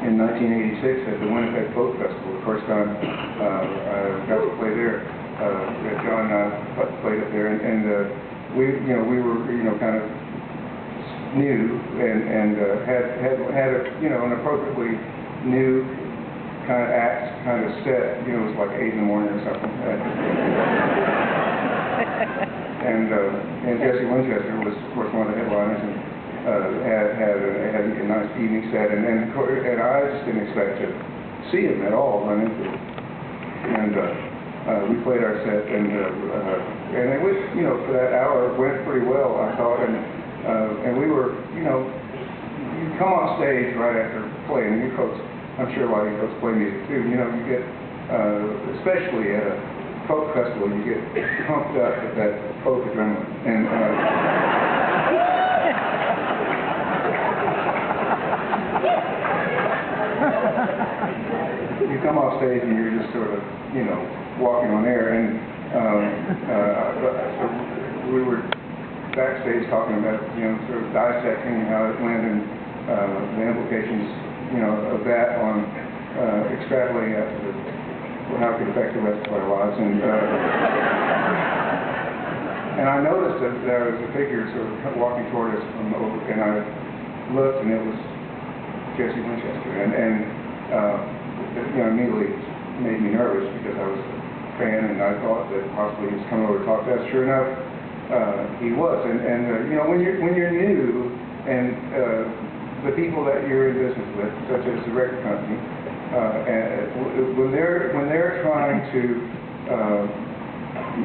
in 1986 at the Winnepeg Folk Festival. The first time I got to play there. John and I played up there, and we were kind of new and had a an appropriately new kind of act kind of set. It was like 8 in the morning or something. And Jesse Winchester was, of course, one of the headliners, and had a nice evening set, and I just didn't expect to see him at all run into it. And we played our set, and it was, for that hour, it went pretty well, I thought, and we were, you come on stage right after playing, and you folks, I'm sure a lot of you folks play music too, you get, especially at a folk festival, you get pumped up with that folk adrenaline, and you come off stage and you're just sort of, walking on air, and so we were backstage talking about, sort of dissecting how it went and the implications, of that on extrapolating out to how it could affect the rest of our lives. And I noticed that there was a figure sort of walking toward us from over, and I looked, and it was Jesse Winchester, and immediately made me nervous because I was a fan, and I thought that possibly he was coming over to talk to us. Sure enough, he was, and when you're new, and the people that you're in business with, such as the record company, when they're trying to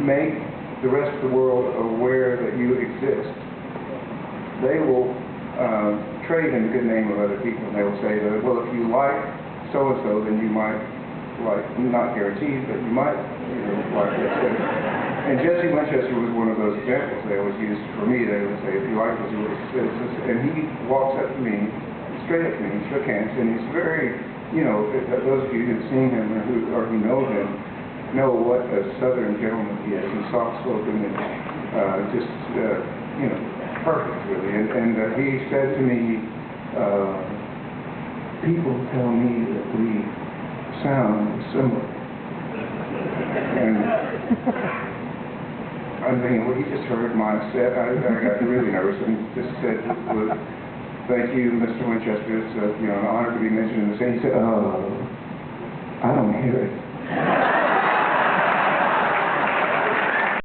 make the rest of the world aware that you exist, they will trade in the good name of other people, and they will say that, well, if you like so-and-so, then you might like, not guaranteed, but you might like this. And Jesse Winchester was one of those examples they always used for me. They would say, if you like this, and he walks up to me, straight up to me, and shook hands, and he's very, those of you who've seen him or who know him, know what a southern gentleman he is. He's soft-spoken and just, perfect, really. And he said to me, people tell me that we sound similar. And I'm thinking, well, he just heard my set. I got really nervous and just said, well, thank you, Mr. Winchester. It's an honor to be mentioned in the same. He said, I don't hear it.